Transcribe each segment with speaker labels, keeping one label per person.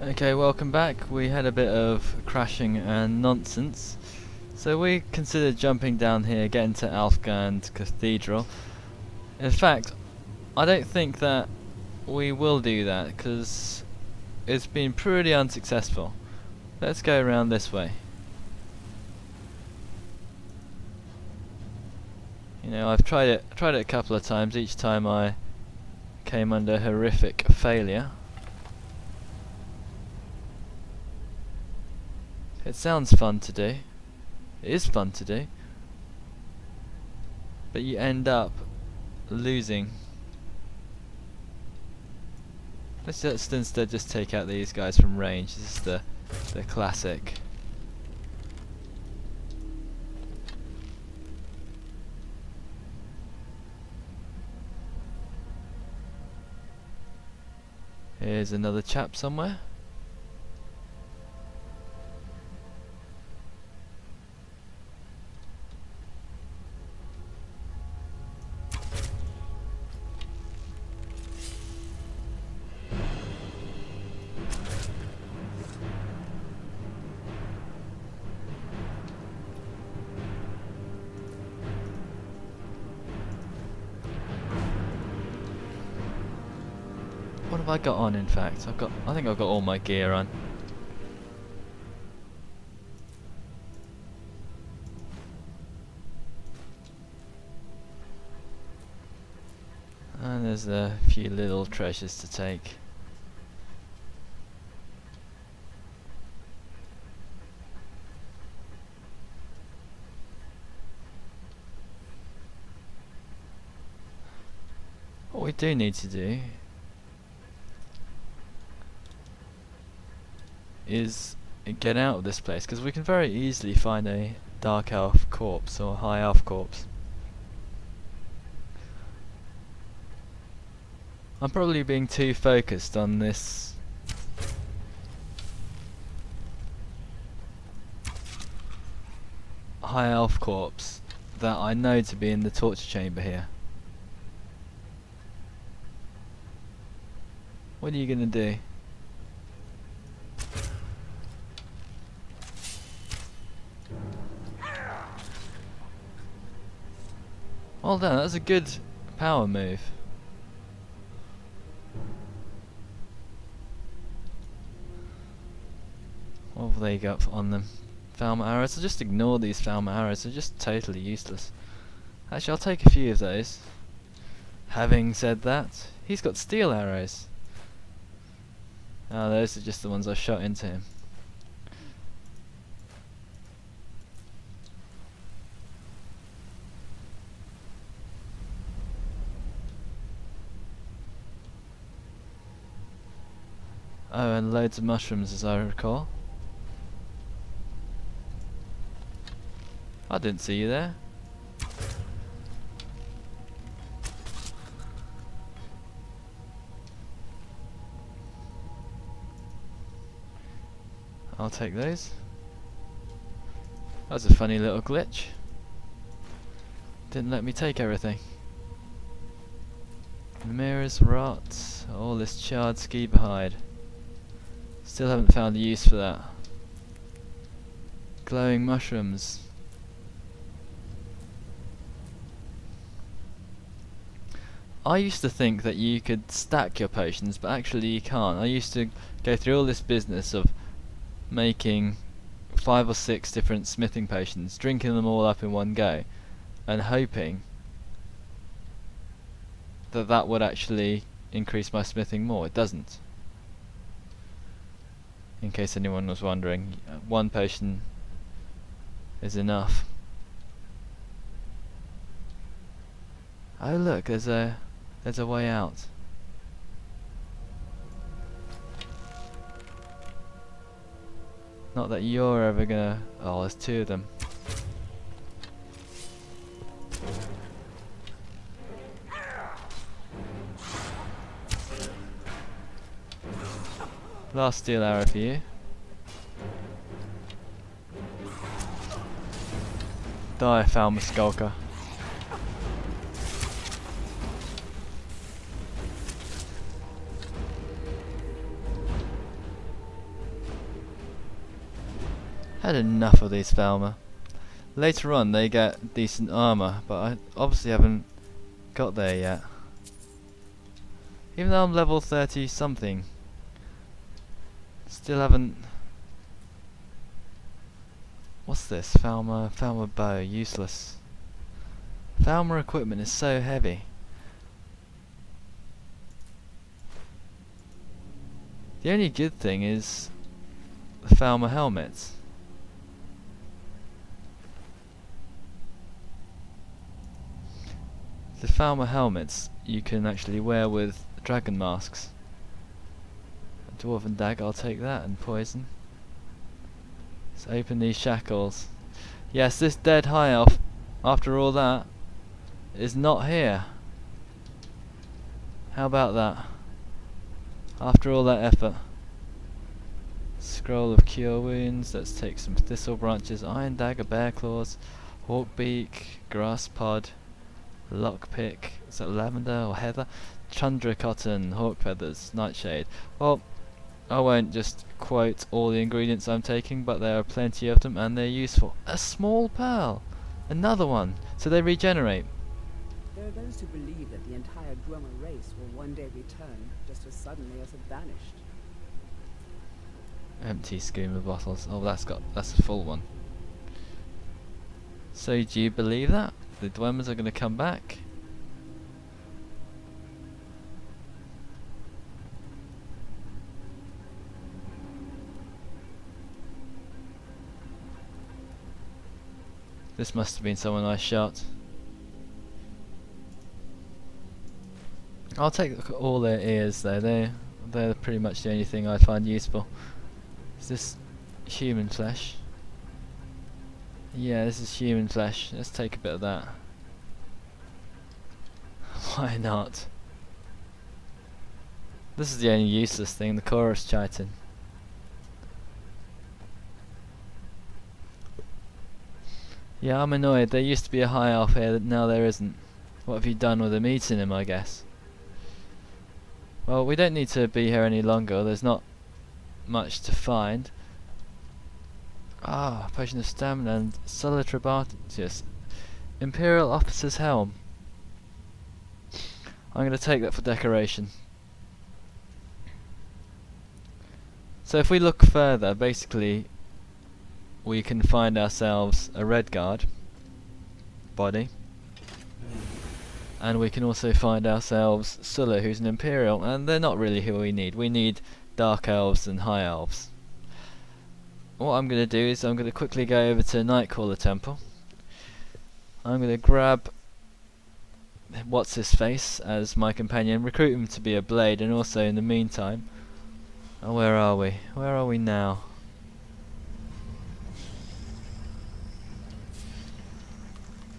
Speaker 1: Okay, welcome back. We had a bit of crashing and nonsense, so we considered jumping down here, getting to Alfgand Cathedral. In fact, I don't think that we will do that, because it's been pretty unsuccessful. Let's go around this way. You know, I've tried it a couple of times. Each time I came under horrific failure. It sounds fun to do. It is fun to do. But you end up losing. Let's instead just take out these guys from range. This is the classic. Here's another chap somewhere. What have I got on, in fact? I think I've got all my gear on. And there's a few little treasures to take. What we do need to do is get out of this place, because we can very easily find a dark elf corpse or high elf corpse. I'm probably being too focused on this high elf corpse that I know to be in the torture chamber here. What are you gonna do? Well done, that's a good power move. What have they got on them? Falmer arrows? I'll just ignore these Falmer arrows, they're just totally useless. Actually, I'll take a few of those. Having said that, he's got steel arrows. Oh, those are just the ones I shot into him. Oh, and loads of mushrooms, as I recall. I didn't see you there. I'll take those. That was a funny little glitch. Didn't let me take everything. Mirrors, rot, all this charred skeever hide. Still haven't found a use for that. Glowing mushrooms. I used to think that you could stack your potions, but actually you can't. I used to go through all this business of making 5 or 6 different smithing potions, drinking them all up in one go, and hoping that that would actually increase my smithing more. It doesn't. In case anyone was wondering, one potion is enough. Oh look, there's a way out. Not that you're ever gonna... Oh, there's 2 of them. Last steel arrow for you. Die, Falmer Skulker. Had enough of these Falmer. Later on they get decent armor, but I obviously haven't got there yet. Even though I'm level 30 something, still haven't. What's this? Falmer bow, useless. Falmer equipment is so heavy. The only good thing is the Falmer helmets. The Falmer helmets you can actually wear with dragon masks. A dwarven dagger, I'll take that, and poison. Let's open these shackles. Yes, this dead high elf, after all that, is not here. How about that? After all that effort. Scroll of cure wounds, let's take some thistle branches, iron dagger, bear claws, hawk beak, grass pod, lockpick, is that lavender or heather? Chundra cotton, hawk feathers, nightshade. Well, I won't just quote all the ingredients I'm taking, but there are plenty of them and they're useful. A small pearl! Another one! So they regenerate.
Speaker 2: There are those who believe that the entire Dwemer race will one day return, just as suddenly as it vanished.
Speaker 1: Empty schooner bottles. Oh, that's a full one. So do you believe that? The Dwemers are going to come back? This must have been someone I shot. I'll take all their ears though. They're pretty much the only thing I find useful. Is this human flesh? Yeah, this is human flesh. Let's take a bit of that. Why not? This is the only useless thing, the chorus chitin. Yeah, I'm annoyed. There used to be a high elf here, now there isn't. What have you done with him? Eaten him, I guess. Well, we don't need to be here any longer. There's not much to find. Ah, potion of stamina and Solitribatius. Imperial officer's helm. I'm going to take that for decoration. So if we look further, basically we can find ourselves a Redguard body, and we can also find ourselves Sulla, who's an Imperial, and they're not really who we need. We need Dark Elves and High Elves. What I'm going to do is I'm going to quickly go over to Nightcaller Temple. I'm going to grab what's his face as my companion, recruit him to be a blade, and also in the meantime, oh, where are we? Where are we now?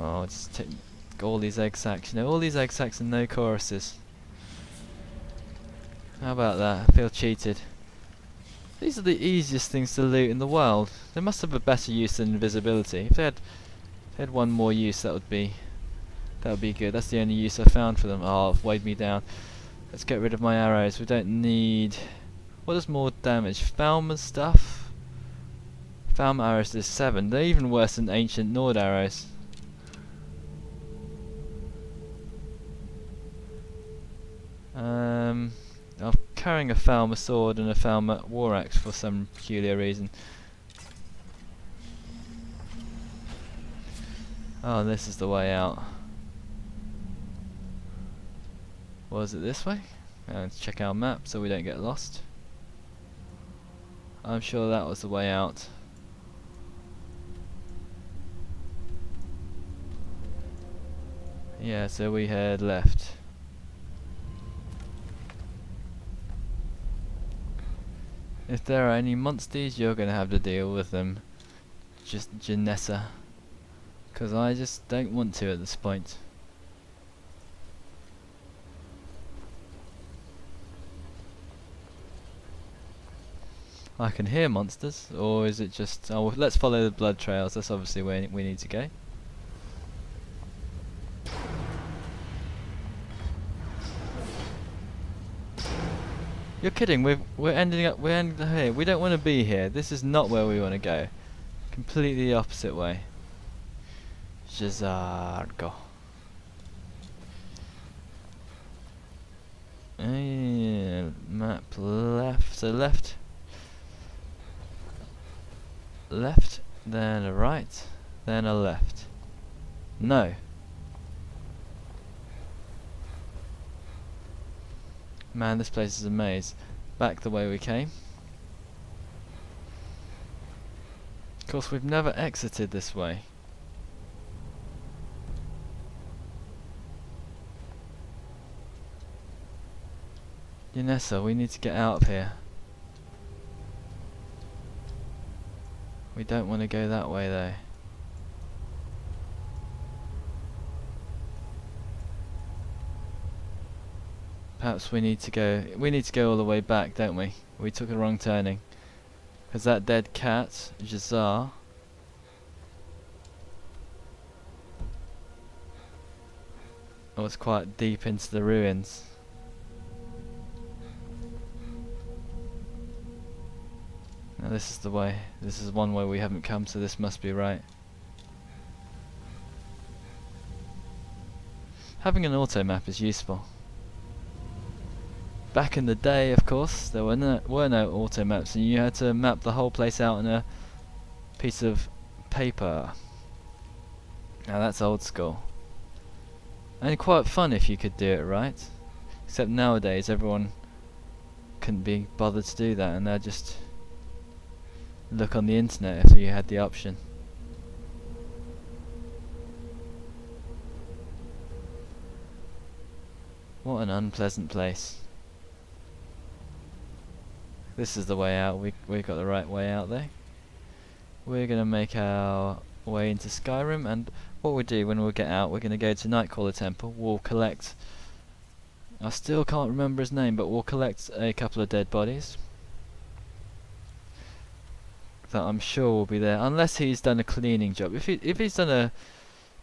Speaker 1: Oh, just take all these egg sacks. You know, all these egg sacks and no choruses. How about that? I feel cheated. These are the easiest things to loot in the world. They must have a better use than invisibility. If they had one more use, that would be good. That's the only use I found for them. Oh, it's weighed me down. Let's get rid of my arrows. We don't need. What does more damage? Falmer's stuff. Falmer arrows does 7. They're even worse than ancient Nord arrows. I'm carrying a Falmer sword and a Falmer war axe for some peculiar reason. Oh, this is the way out. Was it this way? Let's check our map so we don't get lost. I'm sure that was the way out. Yeah, so we head left. If there are any monsters, you're going to have to deal with them. Just Janessa. Because I just don't want to at this point. I can hear monsters, or is it just... Oh, let's follow the blood trails, that's obviously where we need to go. You're kidding, we're ending here. We don't want to be here. This is not where we want to go. Completely the opposite way. Mzark. Map left, so left, then a right, then a left. No. Man, this place is a maze. Back the way we came. Of course, we've never exited this way. Yanessa, we need to get out of here. We don't want to go that way though. Perhaps we need to go all the way back, don't we? We took a wrong turning. Because that dead cat, Jazar, was quite deep into the ruins. Now this is the way. This is one way we haven't come, so this must be right. Having an auto map is useful. Back in the day, of course, there were no auto maps, and you had to map the whole place out on a piece of paper. Now that's old school. And quite fun if you could do it right. Except nowadays everyone couldn't be bothered to do that, and they'd just look on the internet if you had the option. What an unpleasant place. This is the way out. We got the right way out there. We're gonna make our way into Skyrim, and what we do when we get out, we're gonna go to Nightcaller Temple. We'll collect. I still can't remember his name, but we'll collect a couple of dead bodies that I'm sure will be there, unless he's done a cleaning job. If he's done a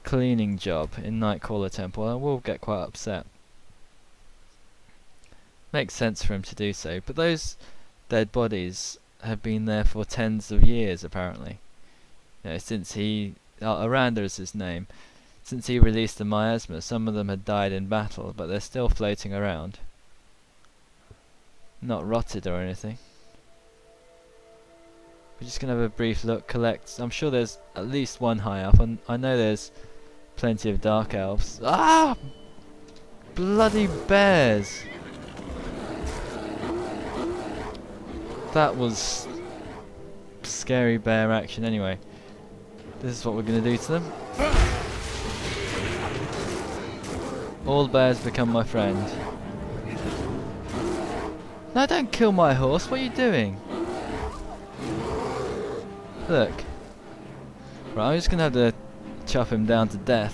Speaker 1: cleaning job in Nightcaller Temple, I will get quite upset. Makes sense for him to do so, but those dead bodies have been there for tens of years apparently. You know, since Erandur is his name. Since he released the miasma, some of them had died in battle, but they're still floating around. Not rotted or anything. We're just gonna have a brief look, collect. I'm sure there's at least one high up, and I know there's plenty of dark elves. Ah! Bloody bears! That was scary bear action anyway. This is what we're gonna do to them. All bears become my friend. No, don't kill my horse, what are you doing? Look. Right, I'm just gonna have to chop him down to death.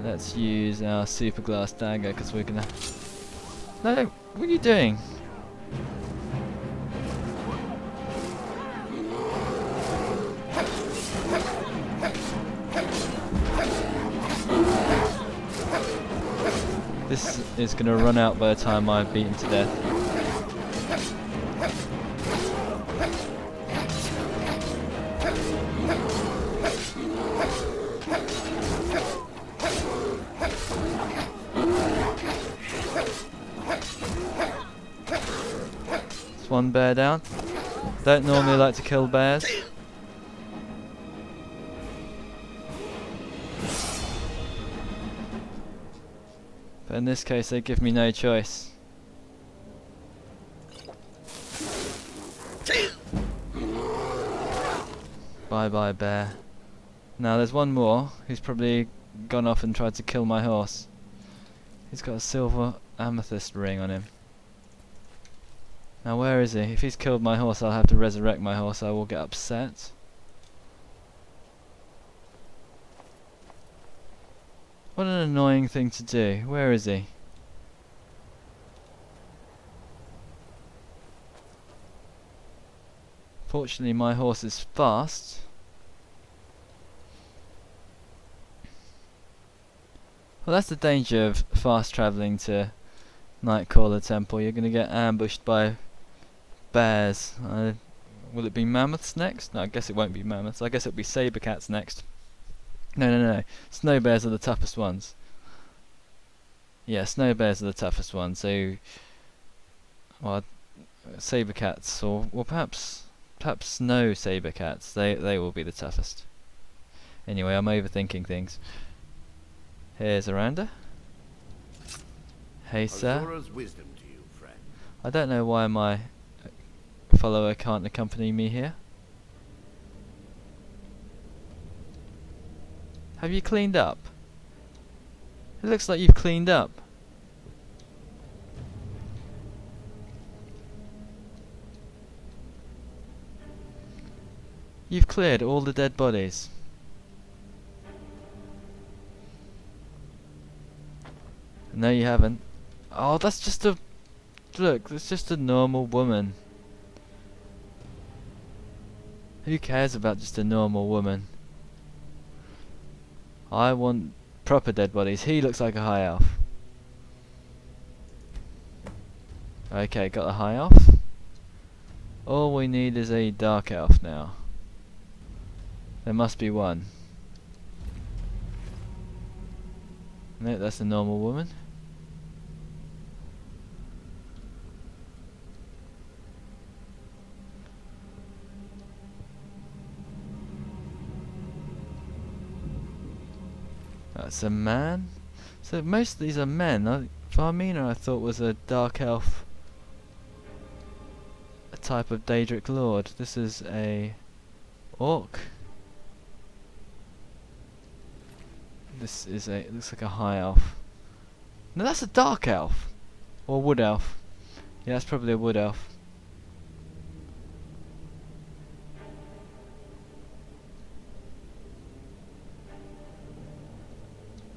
Speaker 1: Let's use our super glass dagger, because we're gonna... No, what are you doing? This is going to run out by the time I've beaten to death. There's one bear down. Don't normally like to kill bears. But in this case they give me no choice. Bye bye bear. Now there's one more who's probably gone off and tried to kill my horse. He's got a silver amethyst ring on him. Now where is he? If he's killed my horse, I'll have to resurrect my horse. I will get upset. What an annoying thing to do. Where is he? Fortunately my horse is fast. Well, that's the danger of fast travelling to Nightcaller Temple. You're going to get ambushed by bears. Will it be mammoths next? No, I guess it won't be mammoths. I guess it'll be saber cats next. No. Snow bears are the toughest ones. Yeah, snow bears are the toughest ones. So, well, saber cats, or perhaps snow saber cats. They will be the toughest. Anyway, I'm overthinking things. Here's Erandur. Hey, sir.
Speaker 3: Azura's wisdom to you, friend.
Speaker 1: I don't know why my follower can't accompany me here. Have you cleaned up? It looks like you've cleaned up. You've cleared all the dead bodies. No, you haven't. Oh, that's just a... Look, that's just a normal woman. Who cares about just a normal woman? I want proper dead bodies. He looks like a high elf. Okay, got the high elf. All we need is a dark elf now. There must be one. No, that's a normal woman. That's a man. So most of these are men. Varmina I thought was a dark elf, a type of Daedric lord. This is a orc. This is a... it looks like a high elf. No, that's a dark elf. Or wood elf. Yeah, that's probably a wood elf.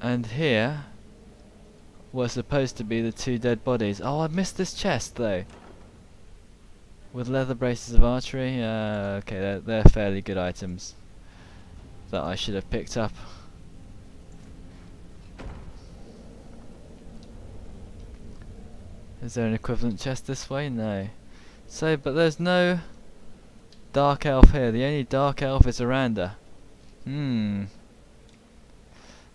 Speaker 1: And here were supposed to be the two dead bodies. Oh, I missed this chest though. With leather braces of archery. Okay, they're fairly good items that I should have picked up. Is there an equivalent chest this way? No. So, but there's no dark elf here. The only dark elf is Erandur.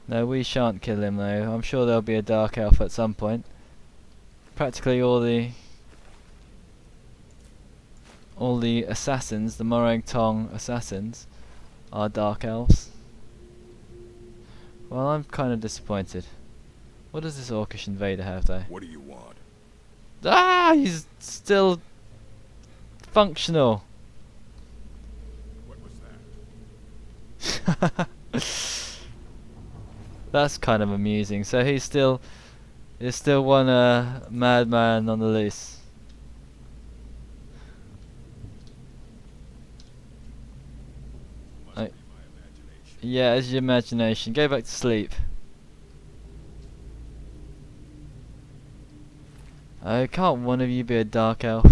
Speaker 1: No, we shan't kill him though. I'm sure there'll be a dark elf at some point. Practically all the assassins, the Morag Tong assassins, are dark elves. Well, I'm kind of disappointed. What does this orcish invader have though?
Speaker 3: What do you want?
Speaker 1: Ah, he's still functional.
Speaker 3: What was that?
Speaker 1: That's kind of amusing. So he's still one madman on the loose.
Speaker 3: Must be my imagination.
Speaker 1: Yeah, it's your imagination. Go back to sleep. Oh, can't one of you be a dark elf?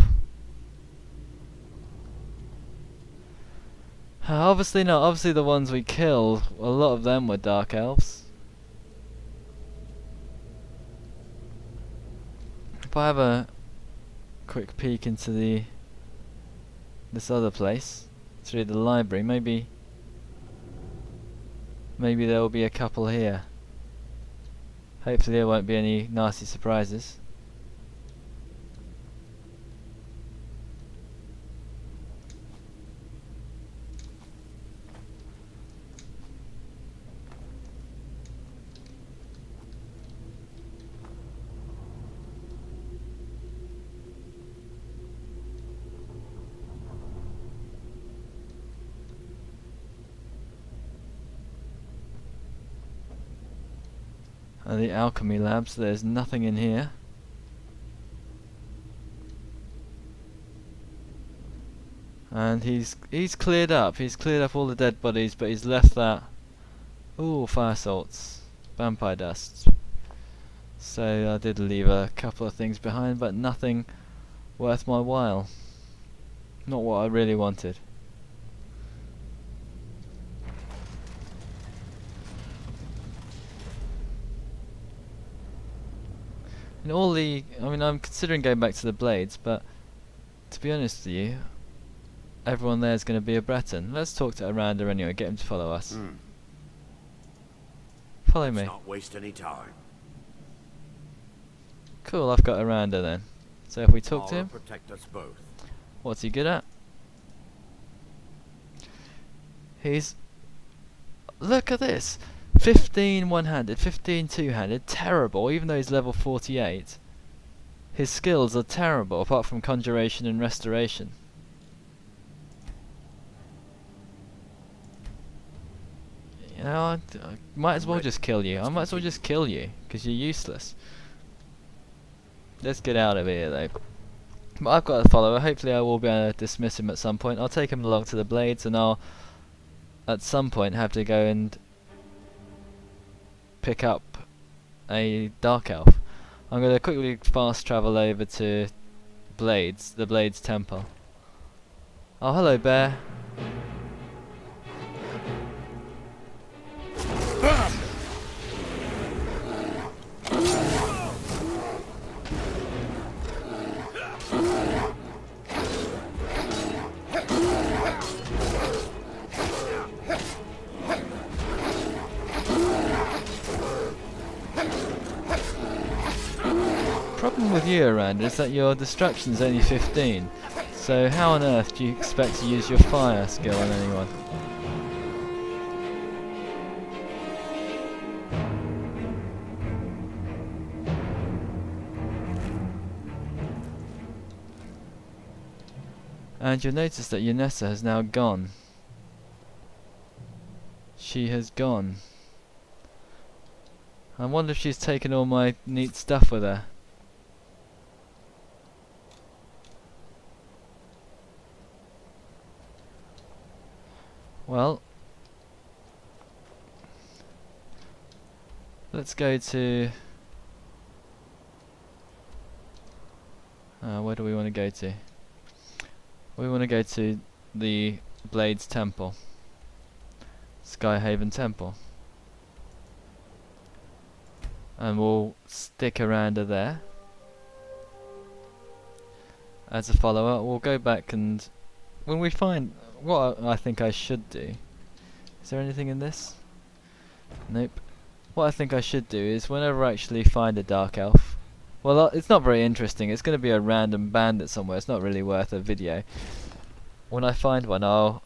Speaker 1: Obviously not. Obviously the ones we killed, a lot of them were dark elves. If I have a quick peek into this other place through the library, maybe there will be a couple here. Hopefully there won't be any nasty surprises. The alchemy labs, there's nothing in here. And he's cleared up all the dead bodies, but he's left that... Ooh, fire salts, vampire dust. So I did leave a couple of things behind, but nothing worth my while. Not what I really wanted. And I mean, I'm considering going back to the blades, but to be honest with you, everyone there is going to be a Breton. Let's talk to Erandur anyway, get him to follow us. Follow
Speaker 3: Let's
Speaker 1: me.
Speaker 3: not waste any time.
Speaker 1: Cool, I've got Erandur then. So if we talk to
Speaker 3: Allah
Speaker 1: him,
Speaker 3: protect us both.
Speaker 1: what's he good at? He's... Look at this! 15 one-handed, 15 two-handed, terrible, even though he's level 48. His skills are terrible, apart from conjuration and restoration. You know, I might as well just kill you. I might as well just kill you, because you're useless. Let's get out of here, though. But I've got a follower. Hopefully I will be able to dismiss him at some point. I'll take him along to the Blades, and I'll, at some point, have to go and pick up a Dark Elf. I'm going to quickly fast travel over to Blades, the Blades Temple. Oh, hello, bear. Problem with you, Erandur, is that your destruction is only 15. So how on earth do you expect to use your fire skill on anyone? And you'll notice that Yanessa has now gone. She has gone. I wonder if she's taken all my neat stuff with her. Well, let's go to... where do we want to go to? We want to go to the Blades Temple. Skyhaven Temple. And we'll stick Erandur there as a follower. We'll go back, and when we find what I think I should do, is there anything in this? Nope. What I think I should do is whenever I actually find a Dark Elf, well, it's not very interesting, it's going to be a random bandit somewhere, it's not really worth a video. When I find one, I'll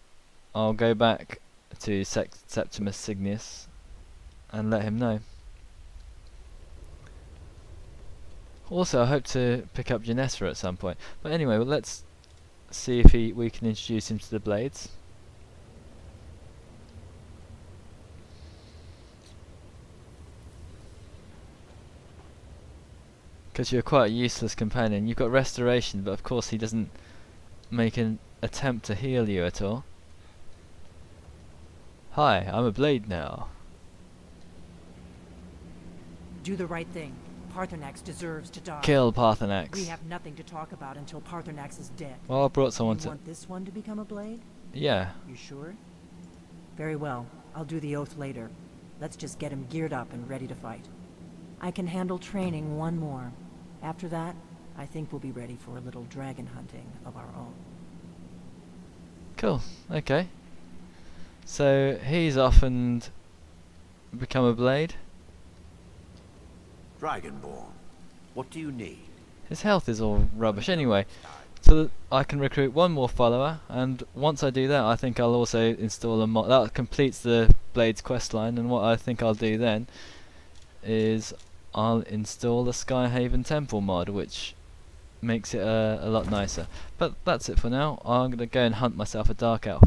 Speaker 1: go back to Septimus Signius and let him know. Also, I hope to pick up Janessa at some point. But anyway, well, let's see if we can introduce him to the Blades. Because you're quite a useless companion. You've got restoration, but of course he doesn't make an attempt to heal you at all. Hi, I'm a Blade now.
Speaker 4: Do the right thing. Parthenax deserves to die.
Speaker 1: Kill Parthenax.
Speaker 4: We have nothing to talk about until Parthenax is dead.
Speaker 1: Well, I brought someone
Speaker 4: You
Speaker 1: to...
Speaker 4: want this one to become a blade?
Speaker 1: Yeah.
Speaker 4: You sure? Very well. I'll do the oath later. Let's just get him geared up and ready to fight. I can handle training one more. After that, I think we'll be ready for a little dragon hunting of our own.
Speaker 1: Cool. Okay. So he's off and become a Blade.
Speaker 3: Dragonborn, what do you need?
Speaker 1: His health is all rubbish anyway. So that I can recruit one more follower, and once I do that, I think I'll also install a mod. That completes the Blades questline, and what I think I'll do then is I'll install the Skyhaven Temple mod, which makes it a lot nicer. But that's it for now. I'm going to go and hunt myself a Dark Elf.